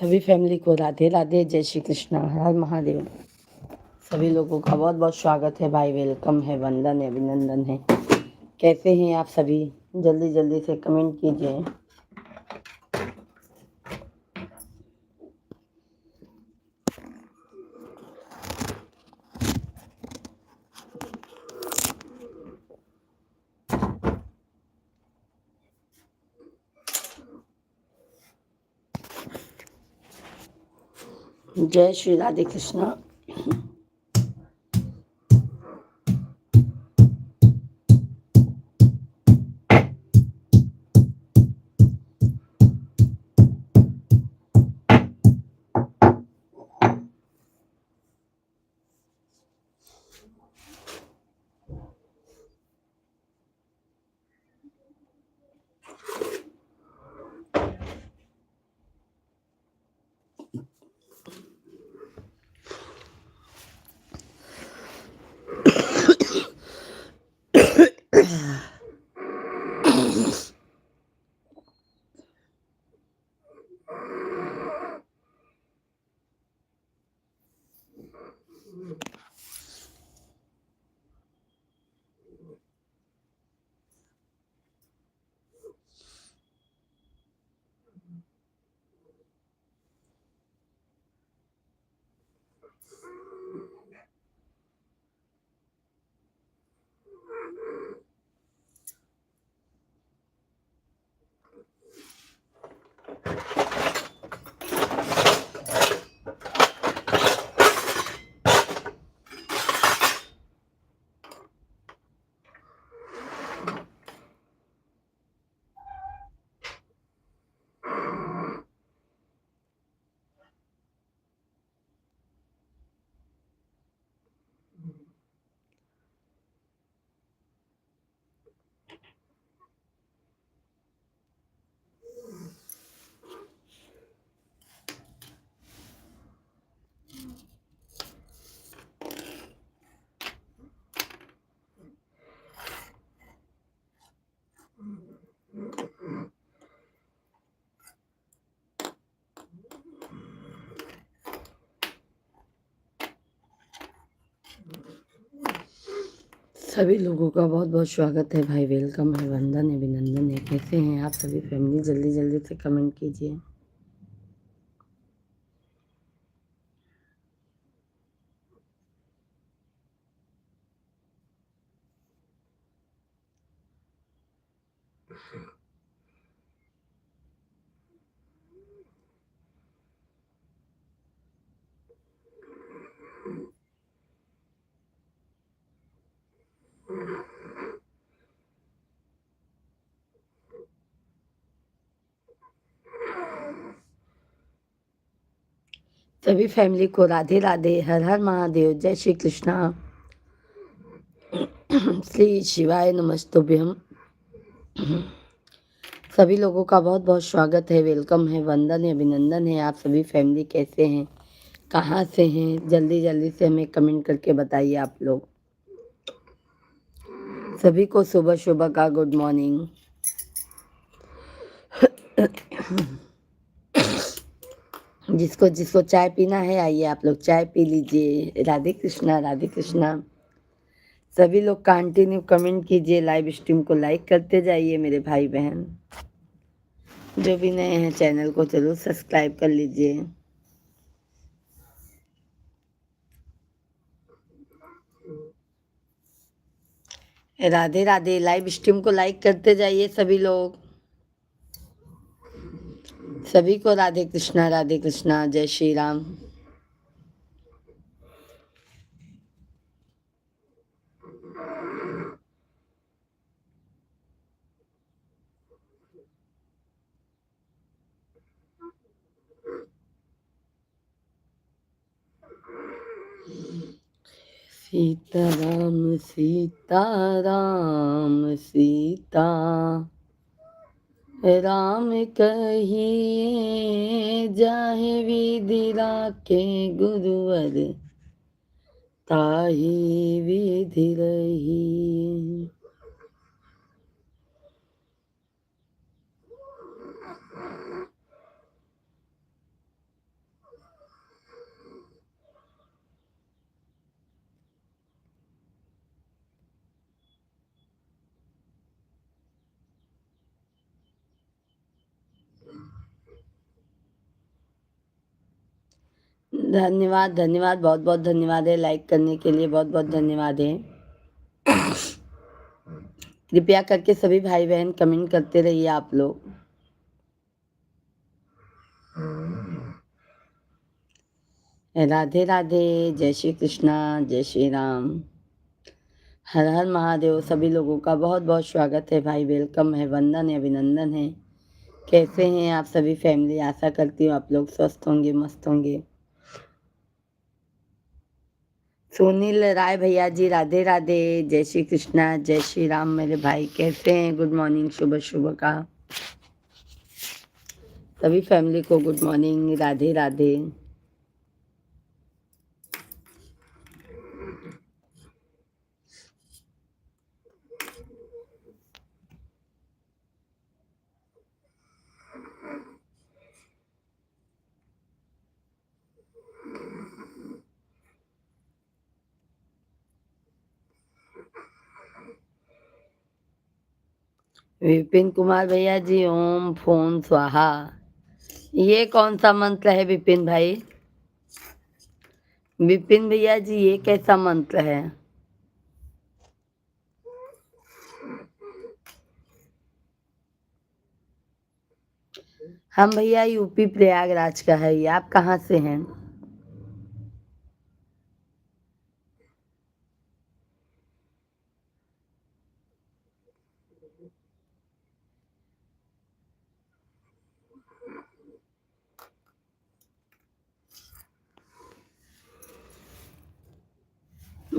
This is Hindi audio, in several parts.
सभी फैमिली को राधे राधे, जय श्री कृष्णा, हर हर महादेव। सभी लोगों का बहुत बहुत स्वागत है भाई, वेलकम है, वंदन है, अभिनंदन है। कैसे हैं आप सभी? जल्दी जल्दी से कमेंट कीजिए। जय श्री राधे कृष्णा। सभी लोगों का बहुत बहुत स्वागत है भाई, वेलकम है, वंदन है, अभिनंदन है। कैसे हैं आप सभी फैमिली? जल्दी जल्दी से कमेंट कीजिए। सभी फैमिली को राधे राधे, हर हर महादेव, जय श्री कृष्णा, श्री शिवाय नमस्तुभ्यम। सभी लोगों का बहुत बहुत स्वागत है, वेलकम है, वंदन है, अभिनंदन है। आप सभी फैमिली कैसे हैं, कहाँ से हैं? जल्दी जल्दी से हमें कमेंट करके बताइए आप लोग। सभी को सुबह सुबह का गुड मॉर्निंग। जिसको जिसको चाय पीना है आइए आप लोग चाय पी लीजिए। राधे कृष्णा, राधे कृष्णा। सभी लोग कंटिन्यू कमेंट कीजिए, लाइव स्ट्रीम को लाइक करते जाइए मेरे भाई बहन। जो भी नए हैं चैनल को जरूर सब्सक्राइब कर लीजिए। राधे राधे। लाइव स्ट्रीम को लाइक करते जाइए सभी लोग। सभी को राधे कृष्णा, जय श्री राम। सीताराम सीताराम सीता राम कहिए, जाहे विधि राखे गुरुवर, ताहि विधि रही। धन्यवाद धन्यवाद, बहुत बहुत धन्यवाद है लाइक करने के लिए, बहुत बहुत धन्यवाद है। कृपया करके सभी भाई बहन कमेंट करते रहिए आप लोग। राधे राधे, जय श्री कृष्णा, जय श्री राम, हर हर महादेव। सभी लोगों का बहुत बहुत स्वागत है भाई, वेलकम है, वंदन है, अभिनंदन है। कैसे हैं आप सभी फैमिली? आशा करती हूँ आप लोग स्वस्थ होंगे, मस्त होंगे। सुनील राय भैया जी, राधे राधे, जय श्री कृष्णा, जय श्री राम मेरे भाई। कैसे हैं? गुड मॉर्निंग, शुभ शुभ का सभी फैमिली को गुड मॉर्निंग, राधे राधे। विपिन कुमार भैया जी, ओम फोन स्वाहा। ये कौन सा मंत्र है विपिन भाई? विपिन भैया जी, ये कैसा मंत्र है? हम भैया यूपी प्रयागराज का है। ये आप कहाँ से हैं?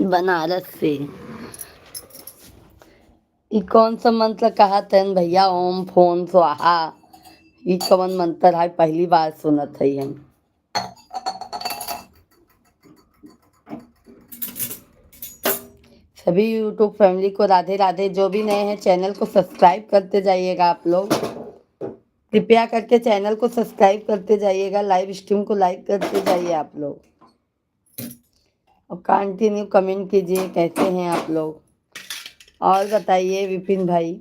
बनारस से। ये कौन सा मंत्र कहा तन भैया? ओम फोन स्वाहा। ये कौन मंत्र है? पहली बार सुनत है हम। सभी यूट्यूब फैमिली को राधे राधे। जो भी नए हैं चैनल को सब्सक्राइब करते जाइएगा आप लोग। कृपया करके चैनल को सब्सक्राइब करते जाइएगा, लाइव स्ट्रीम को लाइक करते जाइए आप लोग, और कंटिन्यू कमेंट कीजिए कैसे हैं आप लोग। और बताइए विपिन भाई।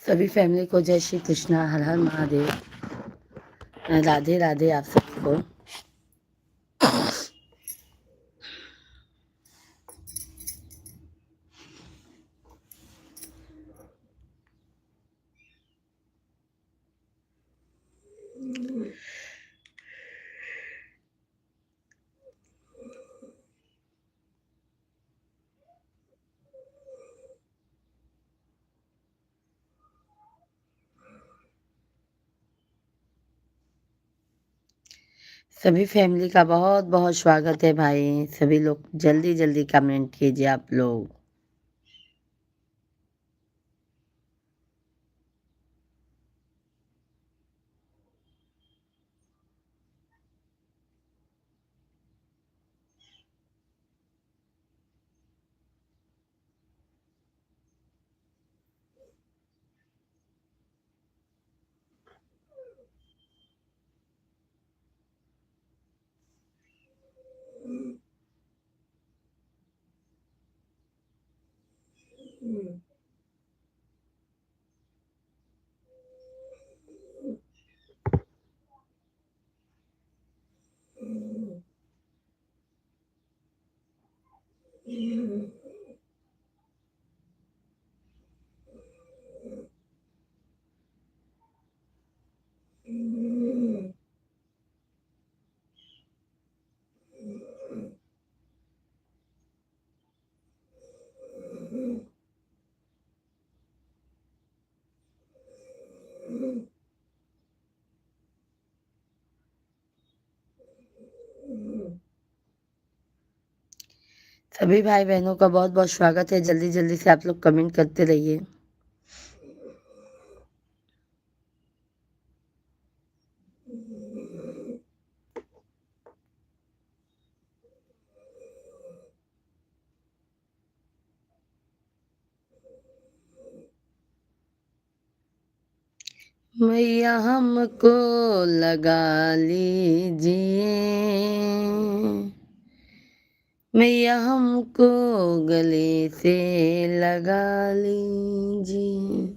सभी फैमिली को जय श्री कृष्णा, हर हर महादेव, राधे राधे आप सभी को। सभी फैमिली का बहुत बहुत स्वागत है भाई। सभी लोग जल्दी जल्दी कमेंट कीजिए आप लोग। सभी भाई बहनों का बहुत बहुत स्वागत है। जल्दी जल्दी से आप लोग कमेंट करते रहिए। मैया हमको लगा लीजिए, मैया हमको गले से लगा लीजिए,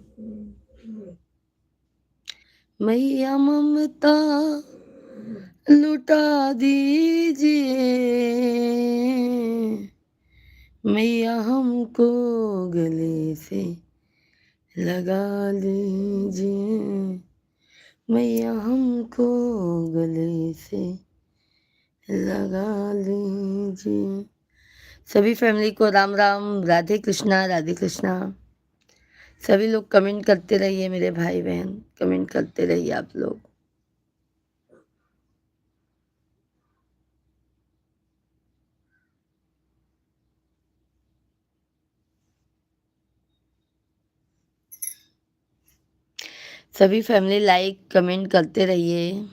मैया ममता लुटा दीजिए, मैया हमको गले से लगा लीजिए, मैया हमको गले से लगा लीजिए। सभी फैमिली को राम राम, राधे कृष्णा, राधे कृष्णा। सभी लोग कमेंट करते रहिए, मेरे भाई बहन कमेंट करते रहिए आप लोग। सभी फैमिली लाइक कमेंट करते रहिए।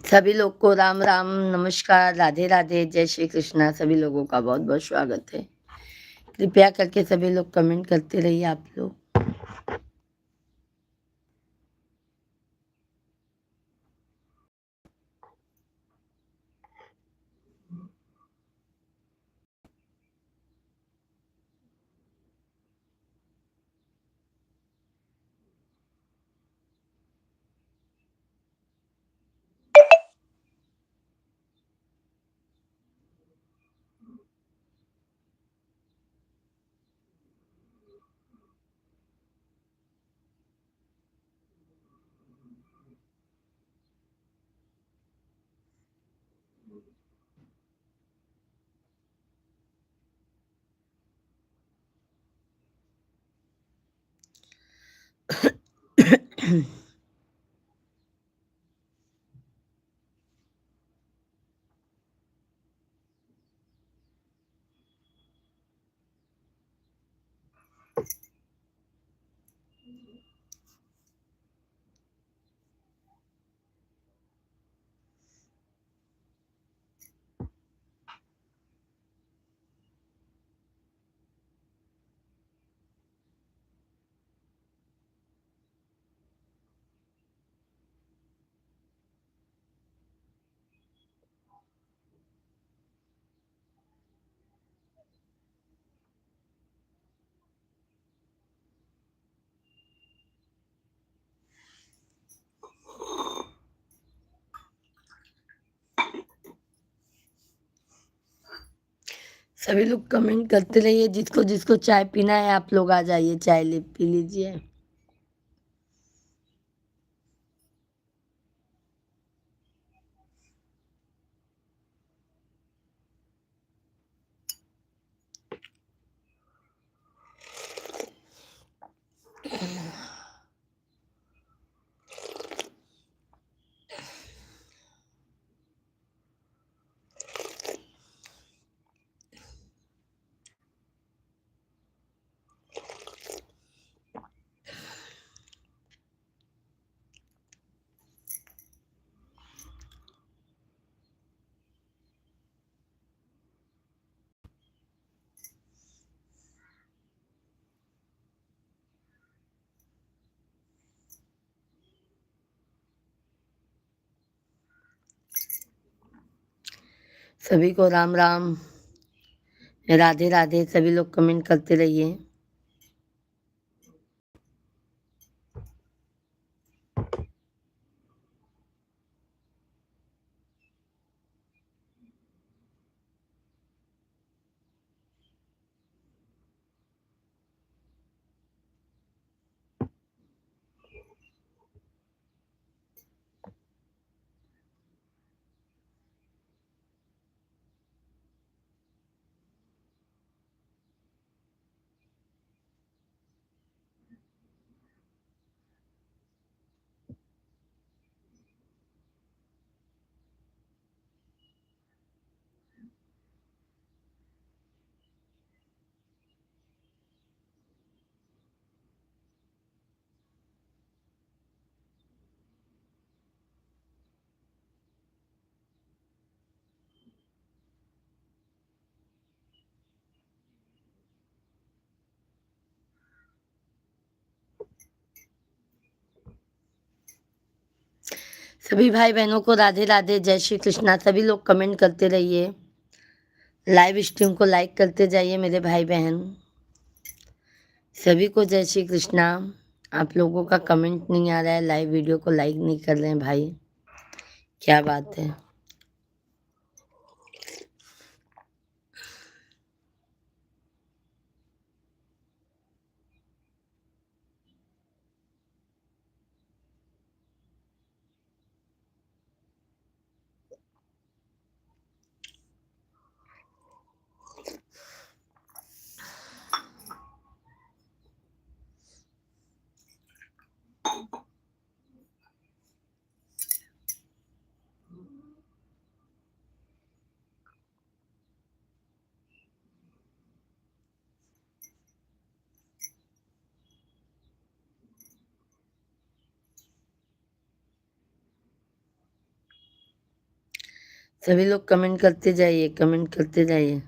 सभी लोग को राम राम, नमस्कार, राधे राधे, जय श्री कृष्णा। सभी लोगों का बहुत बहुत स्वागत है। कृपया करके सभी लोग कमेंट करते रहिए आप लोग। सभी लोग कमेंट करते रहिए, जिसको जिसको चाय पीना है आप लोग आ जाइए, चाय ले पी लीजिए। सभी को राम राम, राधे राधे। सभी लोग कमेंट करते रहिए। सभी भाई बहनों को राधे राधे, जय श्री कृष्णा। सभी लोग कमेंट करते रहिए, लाइव स्ट्रीम को लाइक करते जाइए मेरे भाई बहन। सभी को जय श्री कृष्णा। आप लोगों का कमेंट नहीं आ रहा है, लाइव वीडियो को लाइक नहीं कर रहे हैं भाई, क्या बात है। सभी लोग कमेंट करते जाइए, कमेंट करते जाइए।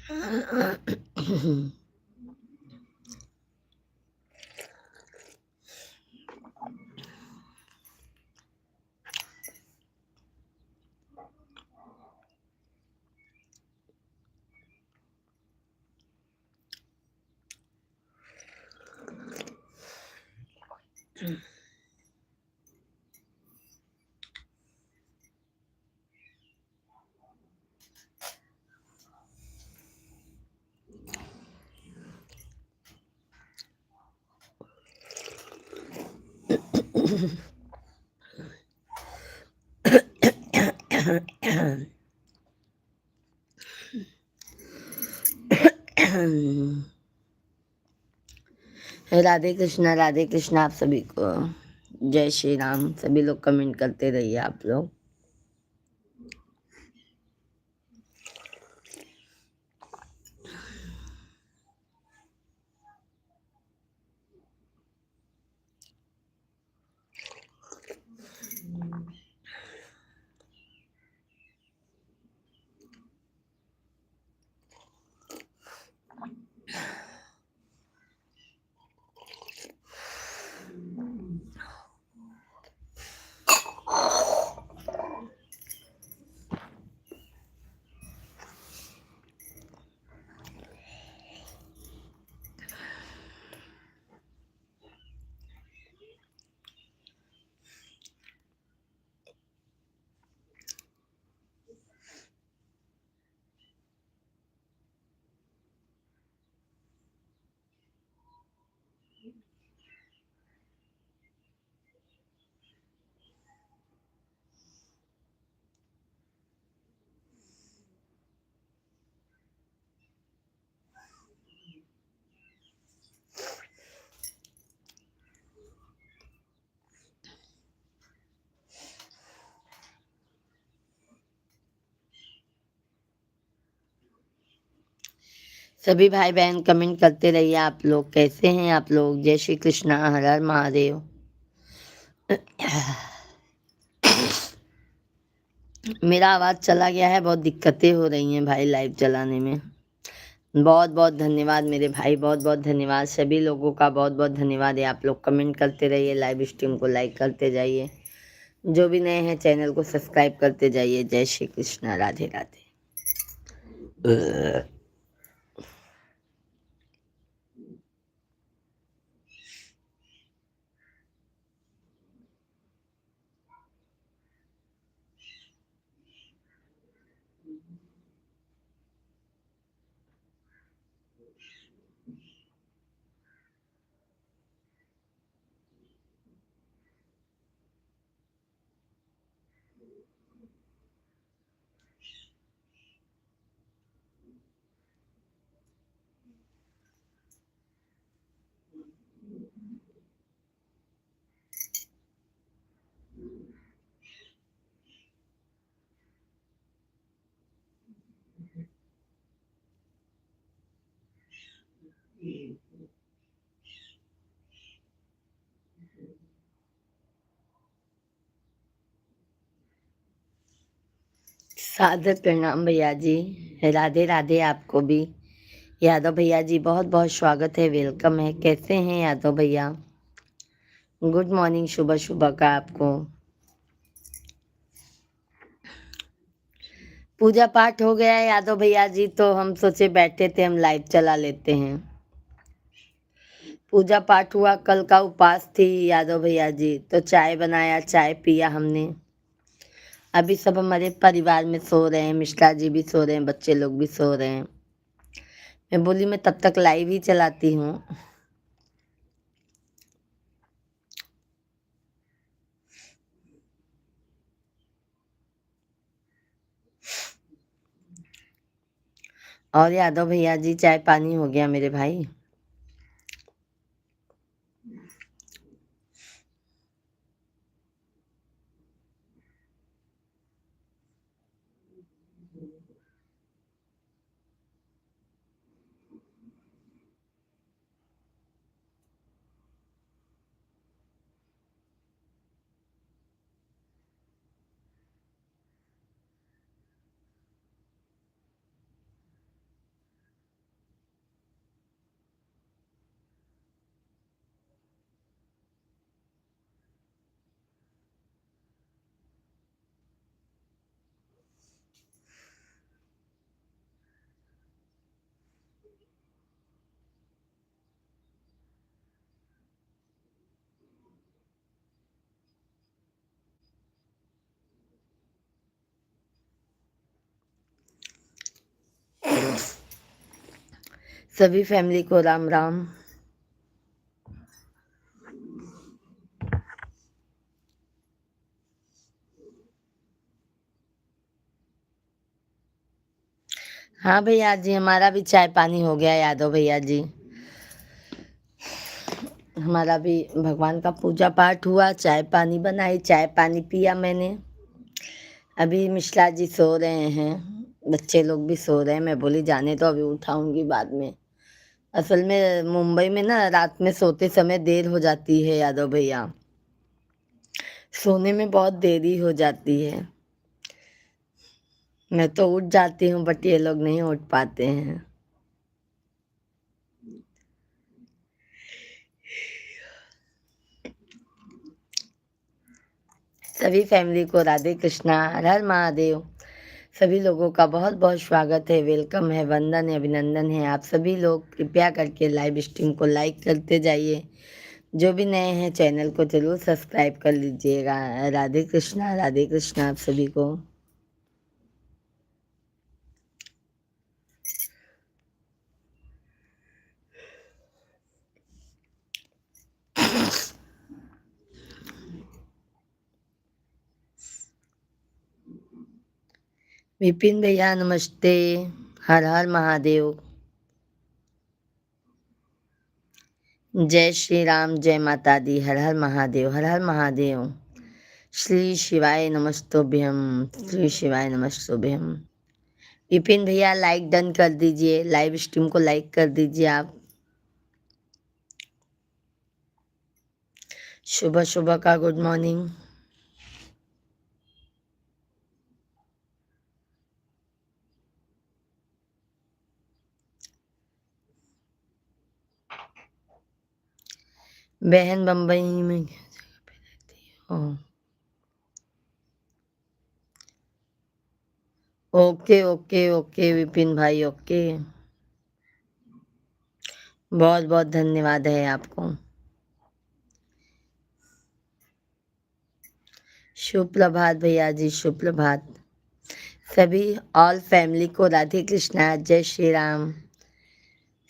राधे कृष्णा आप सभी को। जय श्री राम। सभी लोग कमेंट करते रहिए आप लोग। सभी भाई बहन कमेंट करते रहिए आप लोग। कैसे हैं आप लोग? जय श्री कृष्णा। हर हर महादेव। मेरा आवाज चला गया है, बहुत दिक्कतें हो रही हैं भाई लाइव चलाने में। बहुत बहुत धन्यवाद मेरे भाई, बहुत बहुत धन्यवाद सभी लोगों का, बहुत बहुत धन्यवाद है। आप लोग कमेंट करते रहिए, लाइव स्ट्रीम को लाइक करते जाइए, जो भी नए हैं चैनल को सब्सक्राइब करते जाइए। जय श्री कृष्णा। राधे राधे। सादर प्रणाम भैया जी। राधे राधे आपको भी। यादव भैया जी बहुत बहुत स्वागत है, वेलकम है। कैसे हैं यादव भैया? गुड मॉर्निंग, सुबह सुबह का आपको। पूजा पाठ हो गया है यादव भैया जी, तो हम सोचे बैठे थे हम लाइव चला लेते हैं। पूजा पाठ हुआ, कल का उपवास थी यादव भैया जी, तो चाय बनाया, चाय पिया हमने। अभी सब हमारे परिवार में सो रहे हैं, मिश्रा जी भी सो रहे हैं, बच्चे लोग भी सो रहे हैं। मैं बोली मैं तब तक लाइव ही चलाती हूँ। और यादव भैया जी चाय पानी हो गया मेरे भाई? सभी फैमिली को राम राम। हाँ भैया जी, हमारा भी चाय पानी हो गया यादव भैया जी। हमारा भी भगवान का पूजा पाठ हुआ, चाय पानी बनाई, चाय पानी पिया मैंने। अभी मिश्रा जी सो रहे हैं, बच्चे लोग भी सो रहे हैं। मैं बोली जाने तो अभी उठाऊंगी बाद में। असल में मुंबई में ना रात में सोते समय देर हो जाती है यादव भैया, सोने में बहुत देरी हो जाती है। मैं तो उठ जाती हूँ बट ये लोग नहीं उठ पाते हैं। सभी फैमिली को राधे कृष्णा, हर हर महादेव। सभी लोगों का बहुत बहुत स्वागत है, वेलकम है, वंदन है, अभिनंदन है। आप सभी लोग कृपया करके लाइव स्ट्रीम को लाइक करते जाइए। जो भी नए हैं चैनल को जरूर सब्सक्राइब कर लीजिएगा। राधे कृष्णा आप सभी को। विपिन भैया नमस्ते, हर हर महादेव। जय श्री राम, जय माता दी, हर हर महादेव, हर हर महादेव। श्री शिवाय नमस्तुभ्यम, श्री शिवाय नमस्तुभ्यम। विपिन भैया लाइक डन कर दीजिए, लाइव स्ट्रीम को लाइक कर दीजिए आप। सुबह सुबह का गुड मॉर्निंग। बहन बम्बई में जगह पे रहती हो? ओके ओके ओके विपिन भाई, ओके। बहुत बहुत धन्यवाद है आपको। शुभ प्रभात भैया जी, शुभ प्रभात। सभी ऑल फैमिली को राधे कृष्णा, जय श्री राम।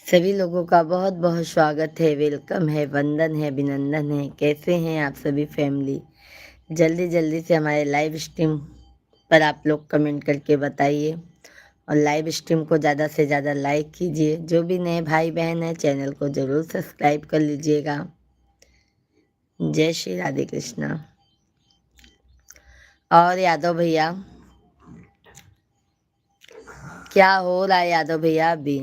सभी लोगों का बहुत बहुत स्वागत है, वेलकम है, वंदन है, अभिनंदन है। कैसे हैं आप सभी फैमिली? जल्दी जल्दी से हमारे लाइव स्ट्रीम पर आप लोग कमेंट करके बताइए और लाइव स्ट्रीम को ज़्यादा से ज़्यादा लाइक कीजिए। जो भी नए भाई बहन हैं चैनल को ज़रूर सब्सक्राइब कर लीजिएगा। जय श्री राधे कृष्णा। और यादव भैया क्या हो रहा है यादव भैया अभी?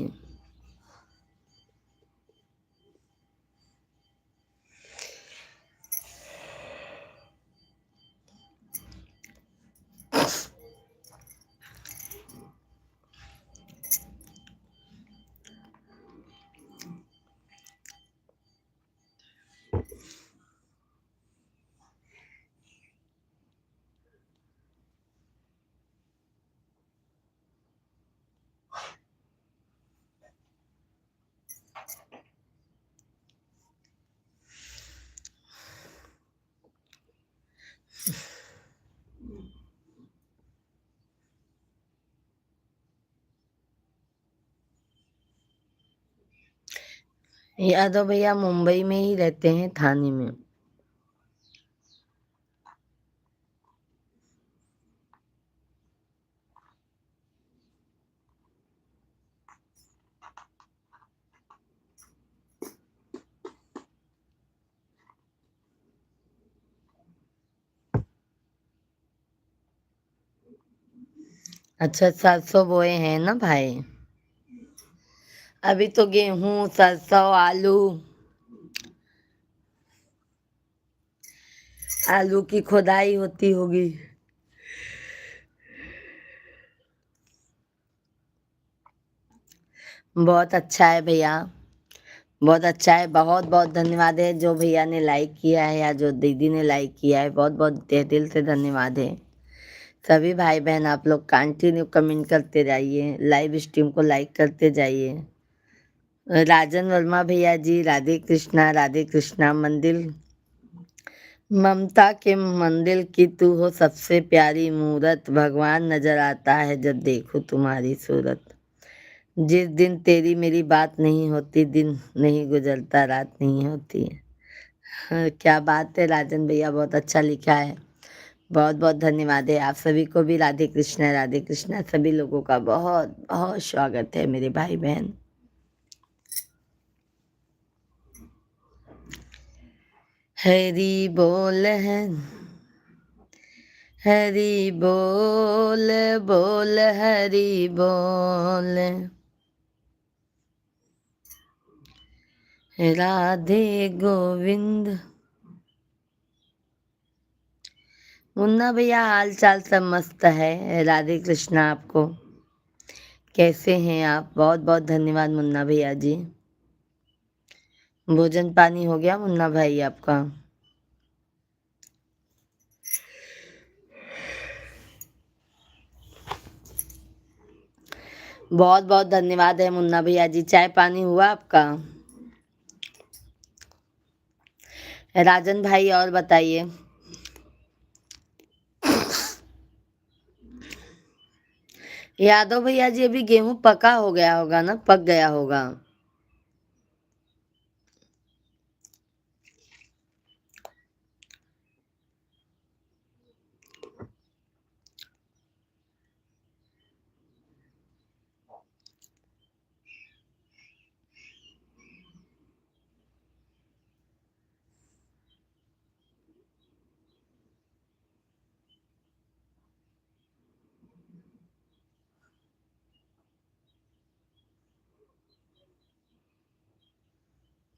यादव भैया मुंबई में ही रहते हैं, थाने में। अच्छा, 700 बोए हैं ना भाई? अभी तो गेहूं, सरसों, आलू, आलू की खुदाई होती होगी। बहुत अच्छा है भैया, बहुत अच्छा है। बहुत बहुत धन्यवाद है जो भैया ने लाइक किया है या जो दीदी ने लाइक किया है, बहुत बहुत तहे दिल से धन्यवाद है। सभी भाई बहन आप लोग कंटिन्यू कमेंट करते जाइए, लाइव स्ट्रीम को लाइक करते जाइए। राजन वर्मा भैया जी, राधे कृष्णा। मंदिर ममता के मंदिर की तू हो सबसे प्यारी मूरत, भगवान नजर आता है जब देखो तुम्हारी सूरत। जिस दिन तेरी मेरी बात नहीं होती, दिन नहीं गुजरता, रात नहीं होती है। हाँ, क्या बात है राजन भैया, बहुत अच्छा लिखा है। बहुत बहुत धन्यवाद है। आप सभी को भी राधे कृष्णा, राधे कृष्णा। सभी लोगों का बहुत बहुत स्वागत है मेरे भाई बहन। हरी बोल है, हरी बोल, बोल हरी बोल, राधे गोविंद। मुन्ना भैया हाल चाल सब मस्त है। राधे कृष्णा आपको। कैसे हैं आप? बहुत बहुत धन्यवाद मुन्ना भैया जी। भोजन पानी हो गया मुन्ना भाई आपका? बहुत बहुत धन्यवाद है मुन्ना भैया जी। चाय पानी हुआ आपका? राजन भाई और बताइए। यादव भैया जी अभी गेहूं पका हो गया होगा ना, पक गया होगा।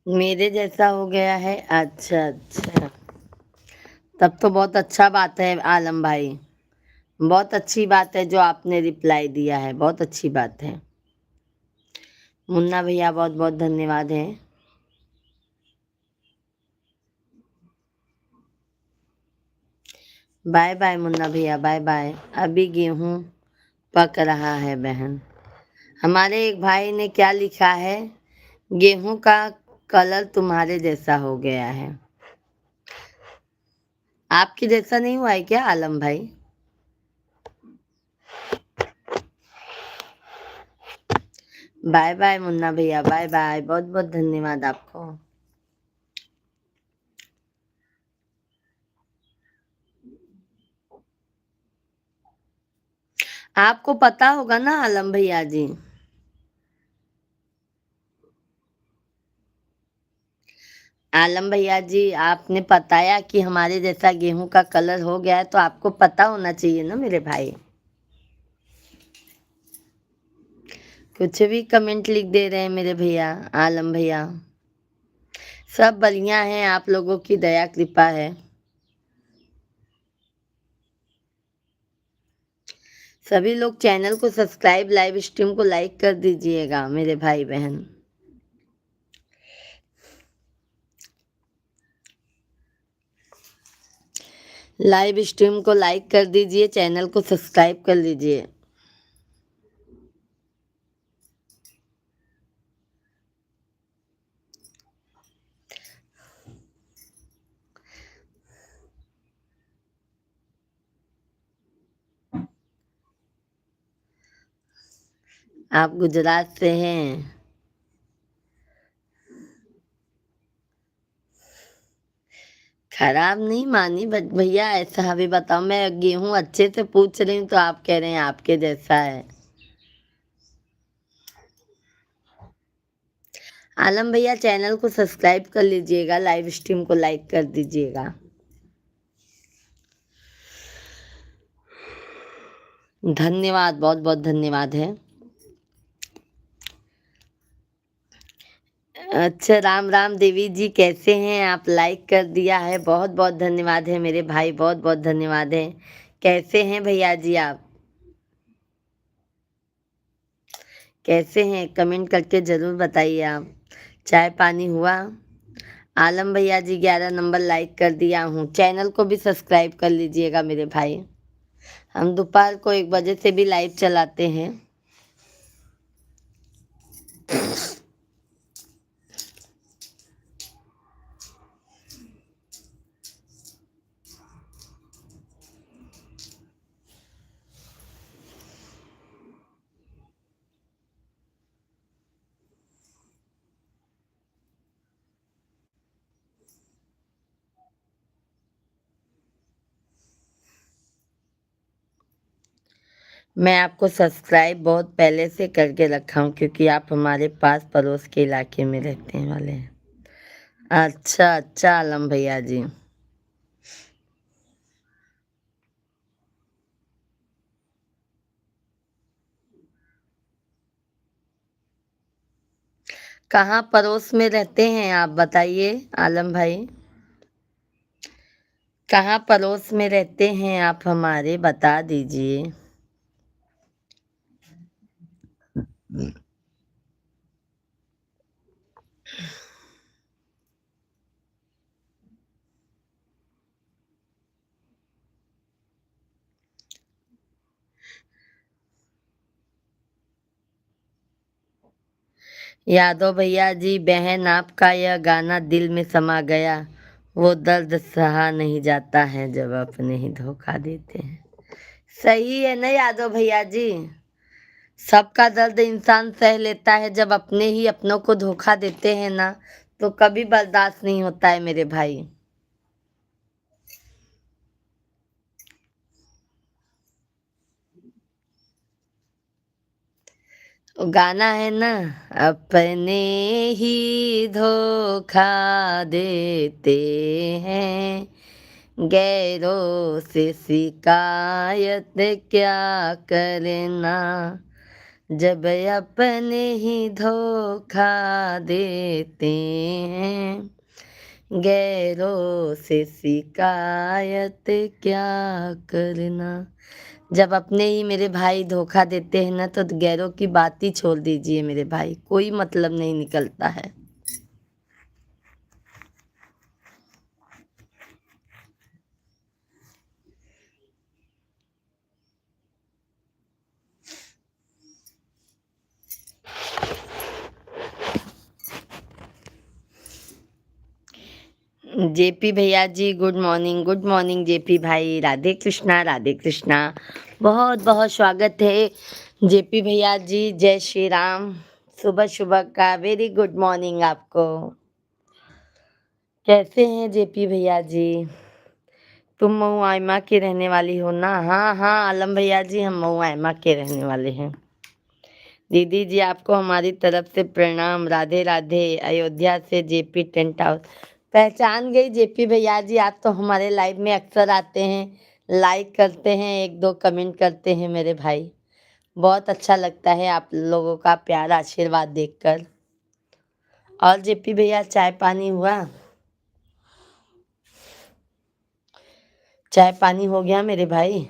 मेरे जैसा हो गया है? अच्छा अच्छा, तब तो बहुत अच्छा बात है आलम भाई। बहुत अच्छी बात है जो आपने रिप्लाई दिया है, बहुत अच्छी बात है। मुन्ना भैया बहुत बहुत धन्यवाद है। बाय बाय मुन्ना भैया, बाय बाय। अभी गेहूं पक रहा है बहन। हमारे एक भाई ने क्या लिखा है, गेहूं का कलर तुम्हारे जैसा हो गया है। आपके जैसा नहीं हुआ है क्या आलम भाई? बाय बाय मुन्ना भैया, बाय बाय। बहुत बहुत धन्यवाद आपको। आपको पता होगा ना आलम भैया जी। आलम भैया जी, आपने बताया कि हमारे जैसा गेहूं का कलर हो गया है, तो आपको पता होना चाहिए ना मेरे भाई। कुछ भी कमेंट लिख दे रहे हैं मेरे भैया आलम भैया। सब बढ़िया है, आप लोगों की दया कृपा है। सभी लोग चैनल को सब्सक्राइब, लाइव स्ट्रीम को लाइक कर दीजिएगा मेरे भाई बहन। लाइव स्ट्रीम को लाइक कर दीजिए, चैनल को सब्सक्राइब कर लीजिए। आप गुजरात से हैं? खराब नहीं मानी बट भैया, ऐसा अभी बताओ, मैं गेहूं अच्छे से पूछ रही हूँ तो आप कह रहे हैं आपके जैसा है। आलम भैया चैनल को सब्सक्राइब कर लीजिएगा, लाइव स्ट्रीम को लाइक कर दीजिएगा। धन्यवाद, बहुत बहुत धन्यवाद है। अच्छा, राम राम देवी जी, कैसे हैं आप? लाइक कर दिया है, बहुत बहुत धन्यवाद है मेरे भाई, बहुत बहुत धन्यवाद है। कैसे हैं भैया जी आप? कैसे हैं कमेंट करके जरूर बताइए आप। चाय पानी हुआ? आलम भैया जी 11 नंबर लाइक कर दिया हूँ। चैनल को भी सब्सक्राइब कर लीजिएगा मेरे भाई। हम दोपहर को 1 बजे से भी लाइव चलाते हैं। मैं आपको सब्सक्राइब बहुत पहले से करके रखा हूँ क्योंकि आप हमारे पास पड़ोस के इलाके में रहते वाले हैं। अच्छा अच्छा आलम भैया जी। कहाँ पड़ोस में रहते हैं आप बताइए आलम भाई। कहाँ पड़ोस में रहते हैं आप हमारे बता दीजिए। यादव भैया जी, बहन आपका यह गाना दिल में समा गया। वो दर्द सहा नहीं जाता है जब अपने ही धोखा देते हैं। सही है ना यादव भैया जी। सबका दर्द इंसान सह लेता है, जब अपने ही अपनों को धोखा देते हैं ना तो कभी बर्दाश्त नहीं होता है मेरे भाई। वो गाना है ना, अपने ही धोखा देते हैं, गैरों से शिकायत क्या करना, जब अपने ही धोखा देते हैं, गैरों से शिकायत क्या करना। जब अपने ही मेरे भाई धोखा देते हैं ना तो गैरों की बात ही छोड़ दीजिए मेरे भाई, कोई मतलब नहीं निकलता है। जेपी भैया जी गुड मॉर्निंग जेपी भाई, राधे कृष्णा राधे कृष्णा। बहुत बहुत स्वागत है जेपी भैया जी, जय श्री राम। सुबह सुबह का वेरी गुड मॉर्निंग आपको। कैसे हैं जेपी भैया जी? तुम मऊ आयमा के रहने वाली हो ना? हाँ हाँ आलम भैया जी, हम मऊ आयमा के रहने वाले हैं। दीदी जी आपको हमारी तरफ से प्रणाम, राधे राधे। अयोध्या से जेपी टेंट हाउस। पहचान गई जेपी भैया जी, आप तो हमारे लाइव में अक्सर आते हैं, लाइक करते हैं, एक दो कमेंट करते हैं मेरे भाई। बहुत अच्छा लगता है आप लोगों का प्यार आशीर्वाद देखकर। और जेपी भैया चाय पानी हुआ? चाय पानी हो गया मेरे भाई?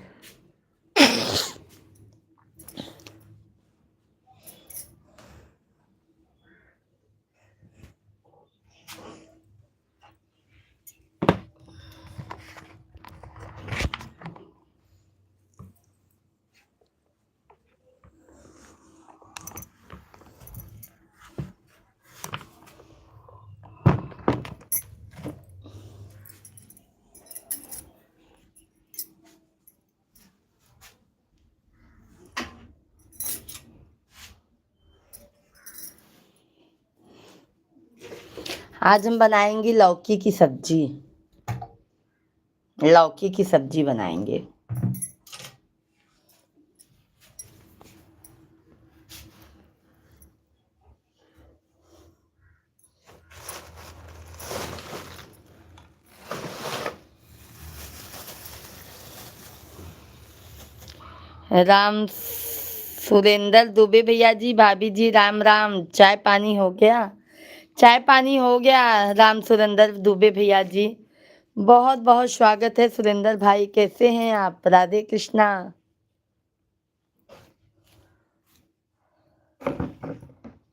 आज हम बनाएंगे लौकी की सब्जी। लौकी की सब्जी बनाएंगे। राम सुरेंद्र दुबे भैया जी, भाभी जी राम राम। चाय पानी हो गया? चाय पानी हो गया राम सुरेंद्र दुबे भैया जी। बहुत बहुत स्वागत है सुरेंद्र भाई, कैसे हैं आप? राधे कृष्णा।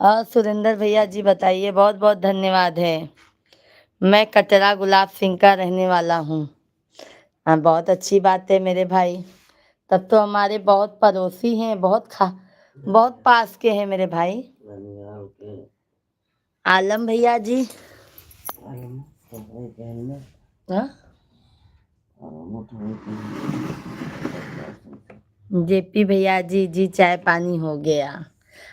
और सुरेंद्र भैया जी बताइए, बहुत बहुत धन्यवाद है। मैं कटरा गुलाब सिंह का रहने वाला हूँ। हाँ बहुत अच्छी बात है मेरे भाई, तब तो हमारे बहुत पड़ोसी हैं, बहुत पास के हैं मेरे भाई। आलम भैया जी। हाँ? जेपी भैया जी, जी चाय पानी हो गया।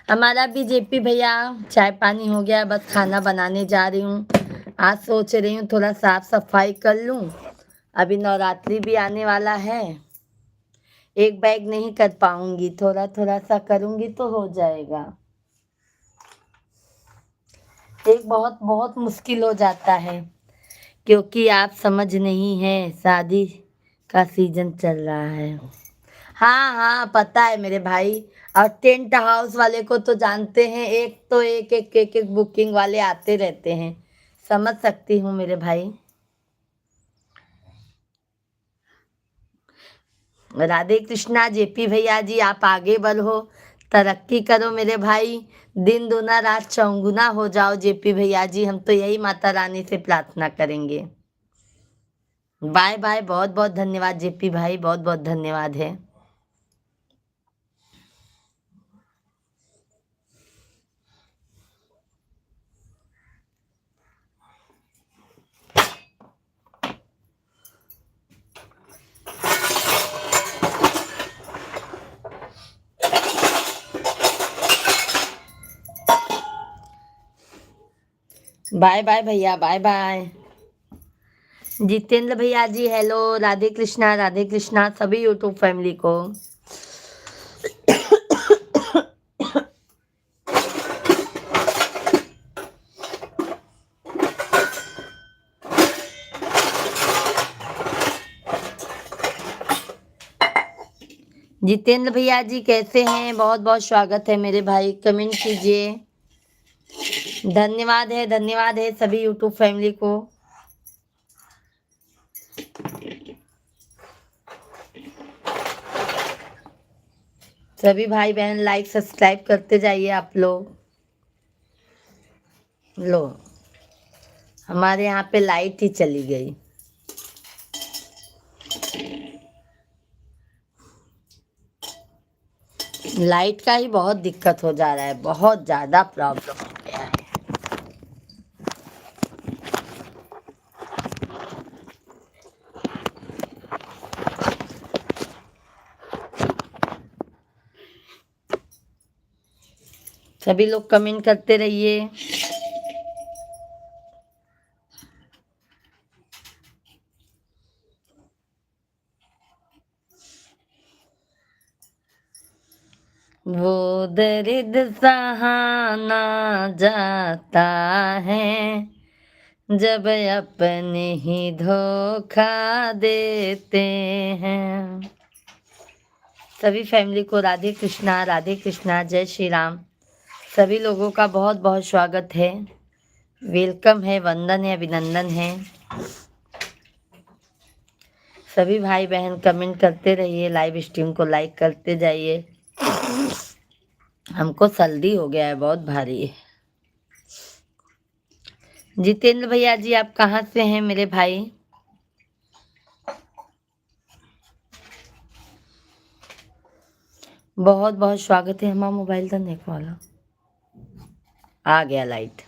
हमारा भी जेपी भैया चाय पानी हो गया, बस खाना बनाने जा रही हूँ। आज सोच रही हूँ थोड़ा साफ सफाई कर लूँ, अभी नवरात्रि भी आने वाला है, एक बैग नहीं कर पाऊंगी, थोड़ा थोड़ा सा करूंगी तो हो जाएगा। एक बहुत बहुत मुश्किल हो जाता है, क्योंकि आप समझ नहीं है, शादी का सीजन चल रहा है। हाँ हाँ पता है मेरे भाई। और टेंट हाउस वाले को तो जानते हैं, एक तो एक बुकिंग वाले आते रहते हैं। समझ सकती हूँ मेरे भाई। राधे कृष्णा जेपी भैया जी, आप आगे बढ़ो, तरक्की करो मेरे भाई। दिन दूना रात चौगुना हो जाओ जेपी भैया जी, हम तो यही माता रानी से प्रार्थना करेंगे। बाय बाय, बहुत बहुत धन्यवाद जेपी भाई, बहुत बहुत धन्यवाद है। बाय बाय भैया, बाय बाय। जितेंद्र भैया जी हेलो, राधे कृष्णा सभी यूट्यूब फैमिली को। जितेंद्र भैया जी कैसे हैं? बहुत बहुत स्वागत है मेरे भाई, कमेंट कीजिए। धन्यवाद है सभी यूट्यूब फैमिली को। सभी भाई बहन लाइक सब्सक्राइब करते जाइए आप लोग। लो, हमारे यहाँ पे लाइट ही चली गई। लाइट का ही बहुत दिक्कत हो जा रहा है, बहुत ज्यादा प्रॉब्लम हो गया है। सभी लोग कमेंट करते रहिए। वो दर्द सहाना जाता है, जब अपने ही धोखा देते हैं। सभी फैमिली को राधे कृष्णा, जय श्री राम। सभी लोगों का बहुत बहुत स्वागत है, वेलकम है, वंदन है, अभिनंदन है। सभी भाई बहन कमेंट करते रहिए, लाइव स्ट्रीम को लाइक करते जाइए। हमको सर्दी हो गया है बहुत भारी। जितेंद्र भैया जी आप कहाँ से हैं मेरे भाई? बहुत बहुत स्वागत है। हमारा मोबाइल तो नहीं वाला आ गया लाइट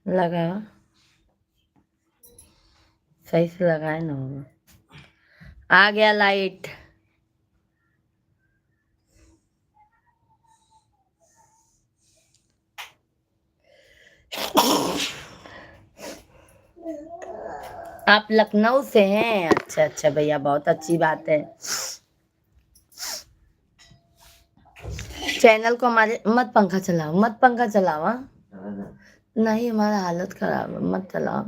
लगा, सही से लगाए ना होगा। आ गया लाइट। आप लखनऊ से हैं? अच्छा अच्छा भैया, बहुत अच्छी बात है। चैनल को हमारे मत पंखा चलाओ, मत पंखा चलाओ। हाँ? नहीं, हमारा हालत खराब है, मत चलाओ,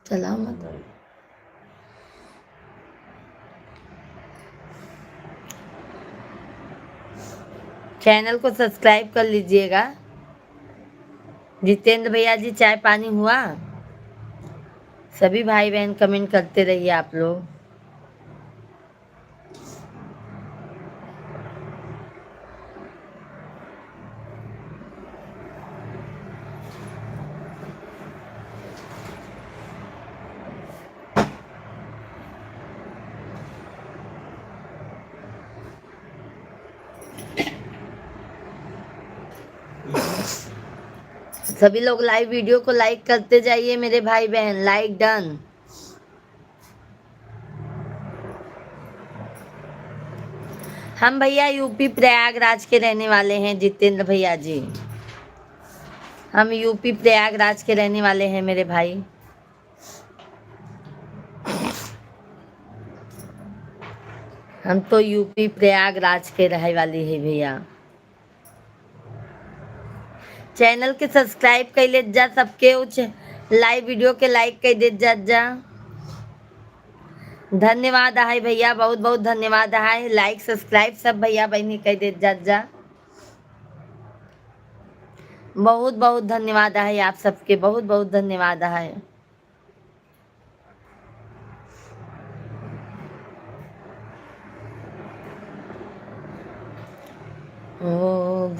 चलाओ मत। चैनल को सब्सक्राइब कर लीजिएगा। जितेंद्र भैया जी चाय पानी हुआ? सभी भाई बहन कमेंट करते रहिए आप लोग। सभी लोग लाइव वीडियो को लाइक करते जाइए मेरे भाई बहन, लाइक डन। हम भैया यूपी प्रयागराज के रहने वाले हैं जितेंद्र भैया जी, हम यूपी प्रयागराज के रहने वाले हैं मेरे भाई। हम तो यूपी प्रयागराज के रहे वाली है भैया। चैनल के सब्सक्राइब कर ले जा, सबके उच लाइव वीडियो के लाइक कर दे जा। धन्यवाद है भैया, बहुत बहुत धन्यवाद है। लाइक सब्सक्राइब सब भैया बहनी कर दे जा। बहुत बहुत धन्यवाद है आप सबके, बहुत बहुत धन्यवाद है। ओ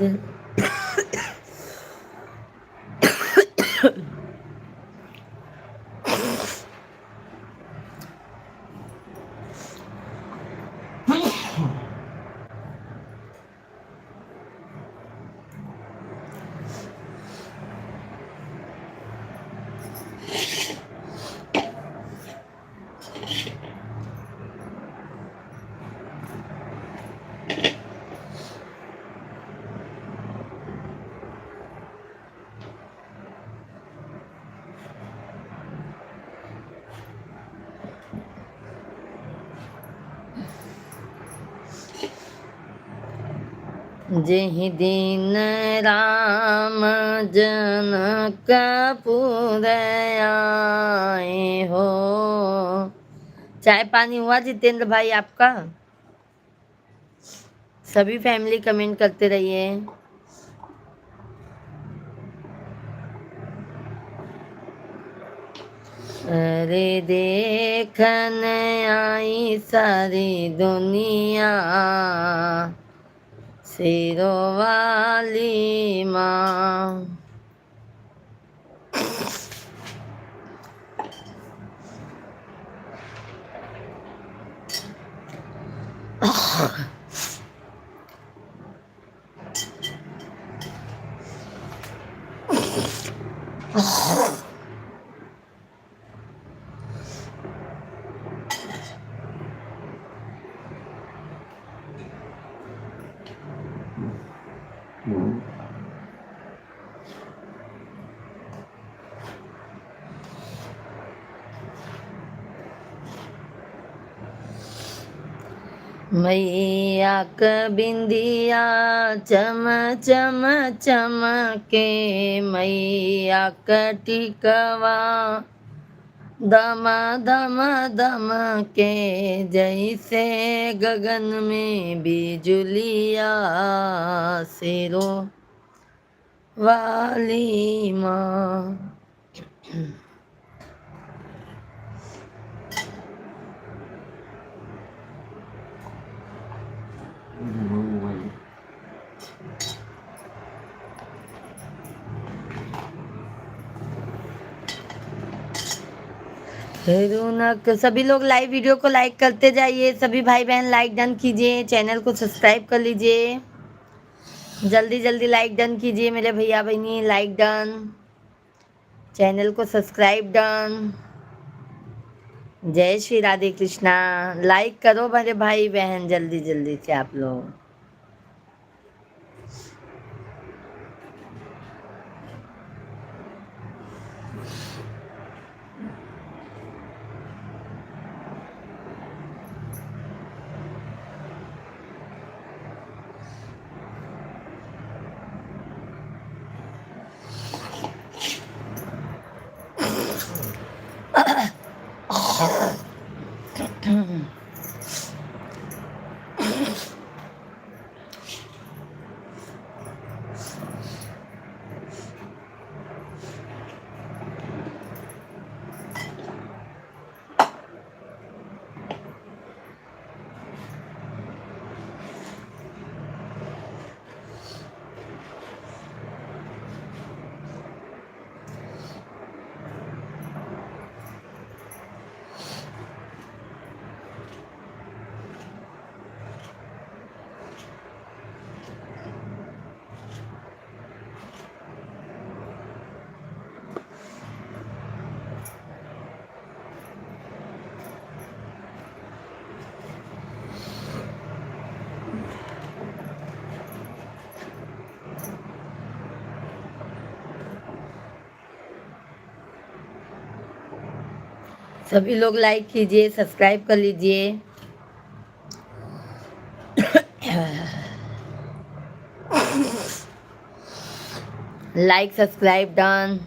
जेहि दिन राम जनकपुर आए हो। चाय पानी हुआ जितेंद्र भाई आपका? सभी फैमिली कमेंट करते रहिए। अरे देखन आई सारी दुनिया, शेरों वाली माँ। मैया क बिंदिया चम चम चमके, मैया क टिकवा दम दम दम के, जैसे गगन में बिजुलिया, शेरों वाली माँ। रौनक, सभी लोग लाइव वीडियो को लाइक करते जाइए। सभी भाई बहन लाइक डन कीजिए, चैनल को सब्सक्राइब कर लीजिए। जल्दी जल्दी लाइक डन कीजिए मेरे भैया बहनी, लाइक डन, चैनल को सब्सक्राइब डन। जय श्री राधे कृष्णा। लाइक करो मेरे भाई बहन जल्दी जल्दी से आप लोग। सभी लोग लाइक कीजिए, सब्सक्राइब कर लीजिए। Like, subscribe done.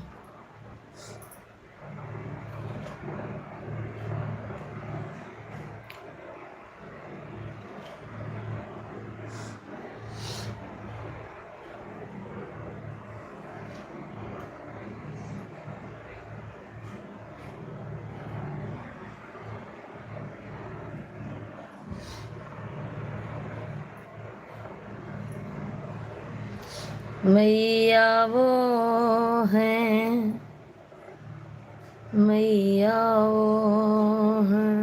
मैया वो हैं, मैया वो हैं।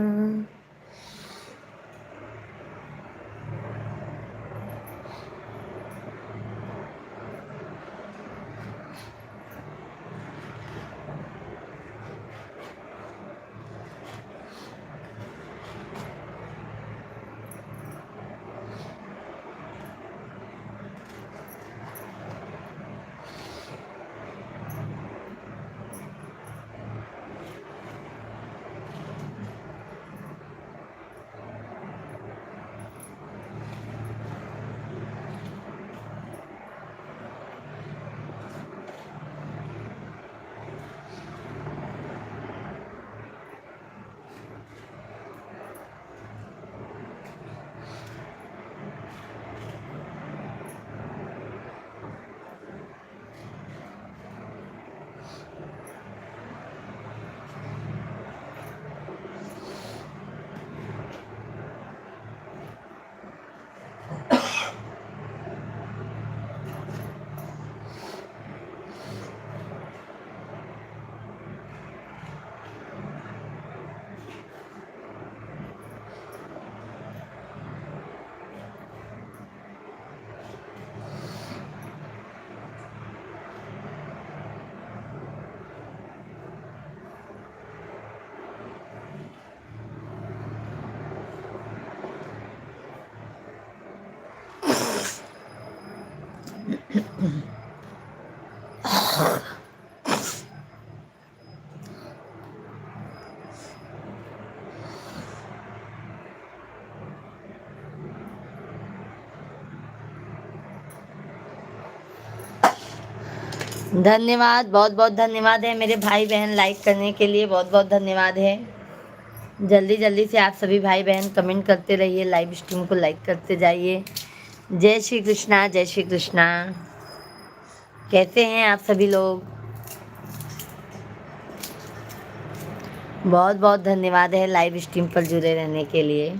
धन्यवाद, बहुत बहुत धन्यवाद है मेरे भाई बहन लाइक करने के लिए, बहुत बहुत धन्यवाद है। जल्दी जल्दी से आप सभी भाई बहन कमेंट करते रहिए, लाइव स्ट्रीम को लाइक करते जाइए। जय श्री कृष्णा, जय श्री कृष्णा। कैसे हैं आप सभी लोग? बहुत बहुत धन्यवाद है लाइव स्ट्रीम पर जुड़े रहने के लिए।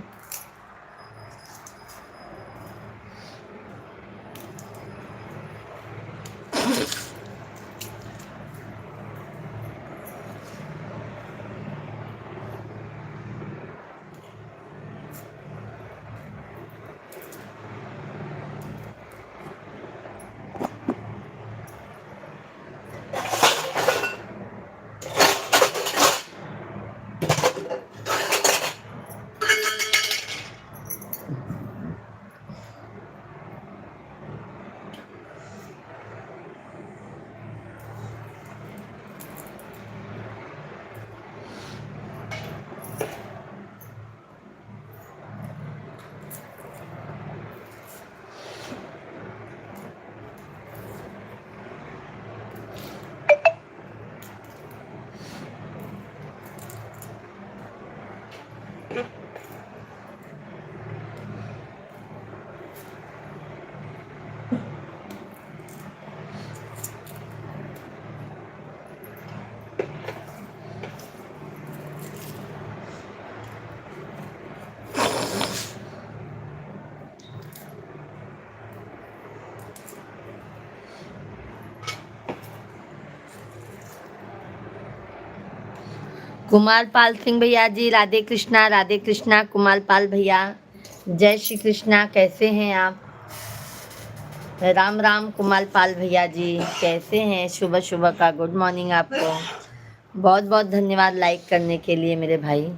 कुमार पाल सिंह भैया जी, राधे कृष्णा कुमार पाल भैया, जय श्री कृष्णा। कैसे हैं आप? राम राम कुमार पाल भैया जी, कैसे हैं? सुबह सुबह का गुड मॉर्निंग आपको। बहुत बहुत धन्यवाद लाइक करने के लिए मेरे भाई।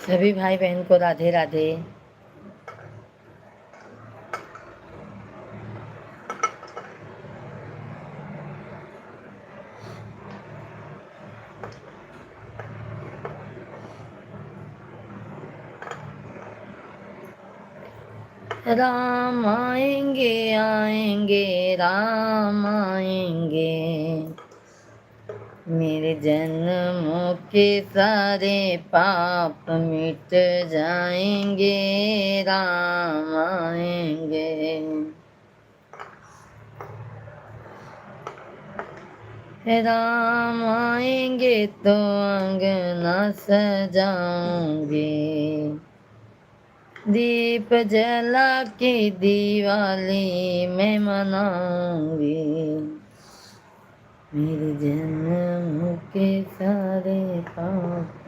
सभी भाई बहन को राधे राधे। राम आएंगे आएंगे राम आएंगे, मेरे जन्मों के सारे पाप मिट जाएंगे, राम आएंगे। राम आएंगे तो अंगना सजाऊंगे, दीप जला के दिवाली मैं मनाऊंगी, मेरे जन्म के सारे पाप।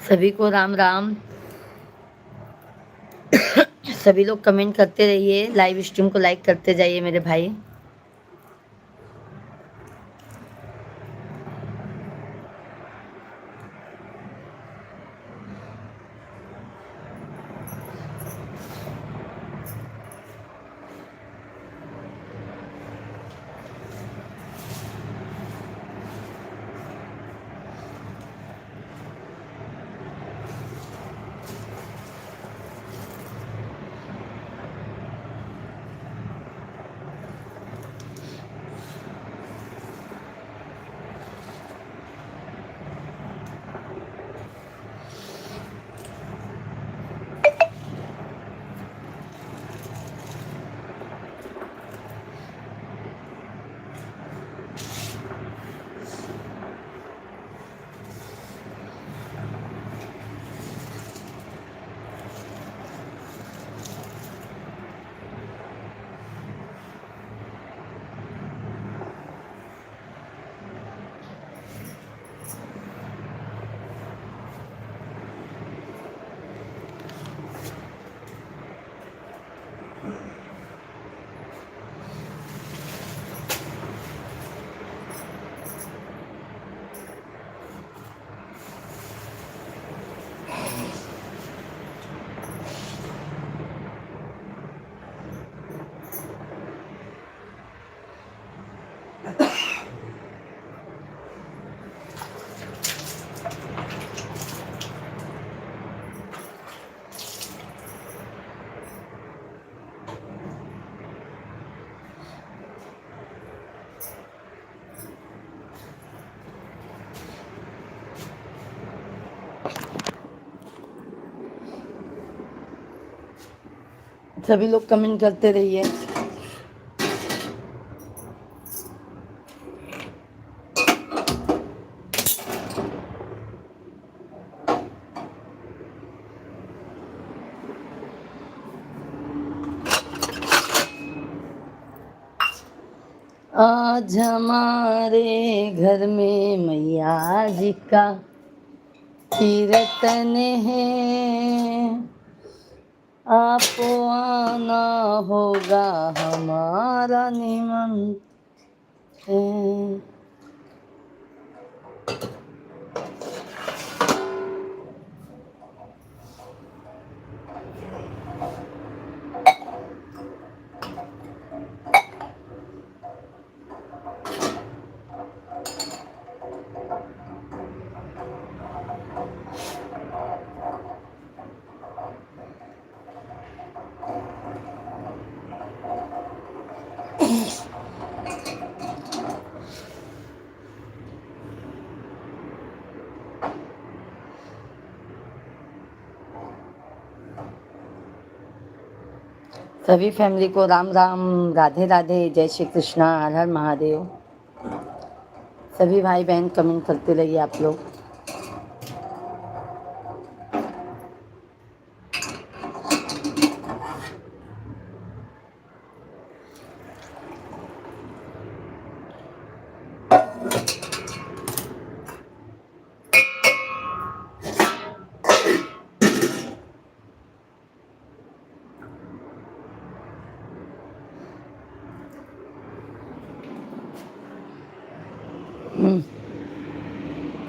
सभी को राम राम। सभी लोग कमेंट करते रहिए, लाइव स्ट्रीम को लाइक करते जाइए मेरे भाई। सभी लोग कमेंट करते रहिए। आज हमारे घर में मैया जी का कीर्तन है, आपको आना होगा हमारा निमंत्रण है। सभी फैमिली को राम राम, राधे राधे, जय श्री कृष्णा, हर हर महादेव। सभी भाई बहन कमेंट करते रहिए आप लोग।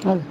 हेलो।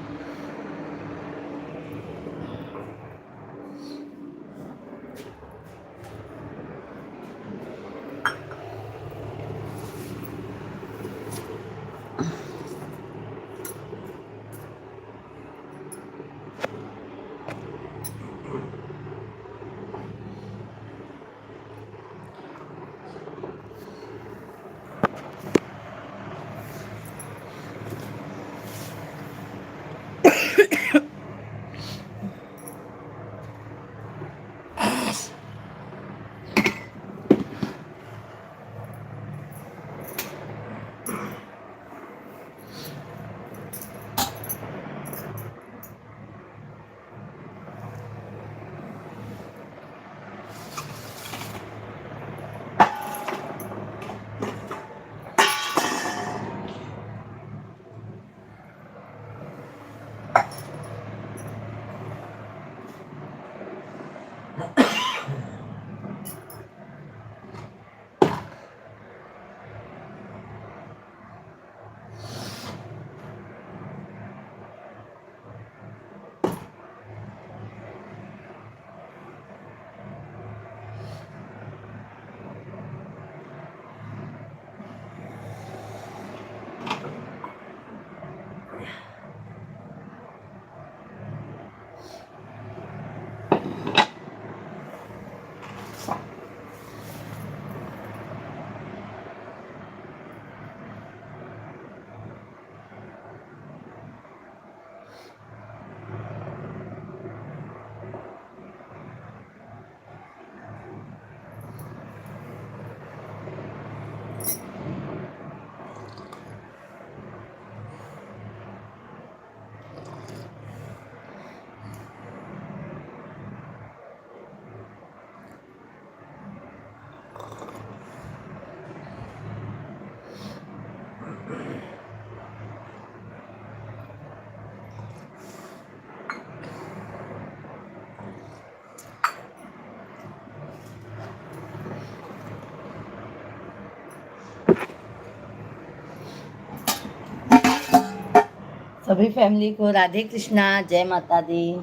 सभी फैमिली को राधे कृष्णा, जय माता दी।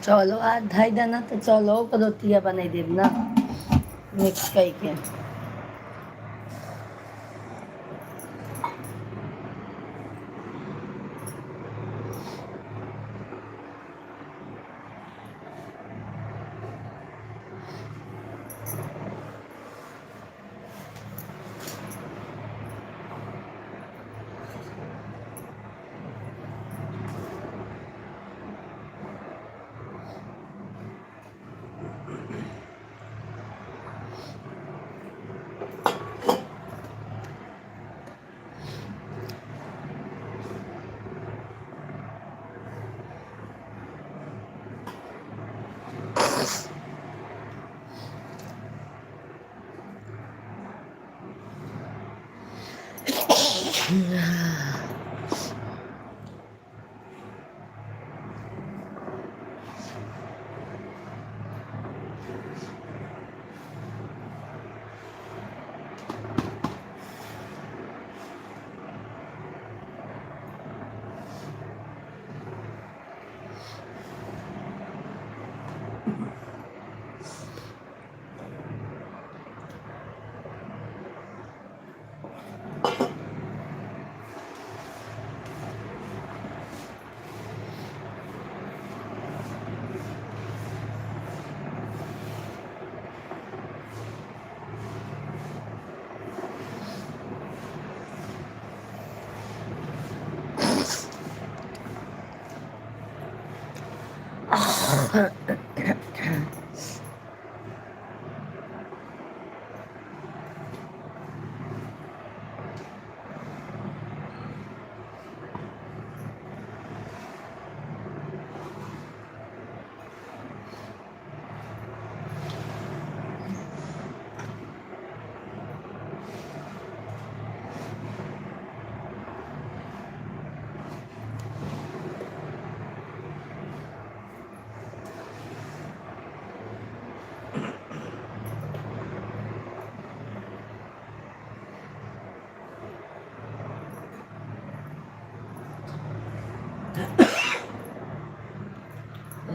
चलो आज धाई देना तो चलो रोटियां बनाई देब ना मिक्स करके।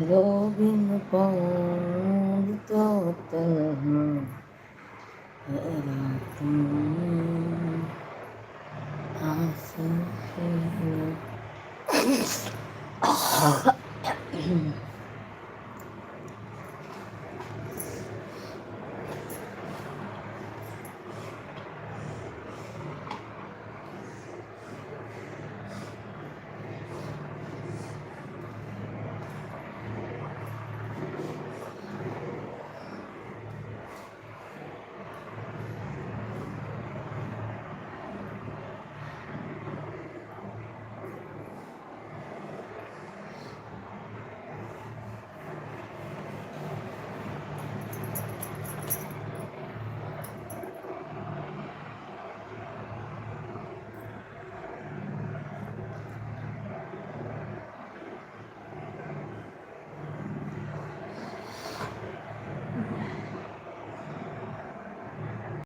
Robin Pond Tottenham Asafina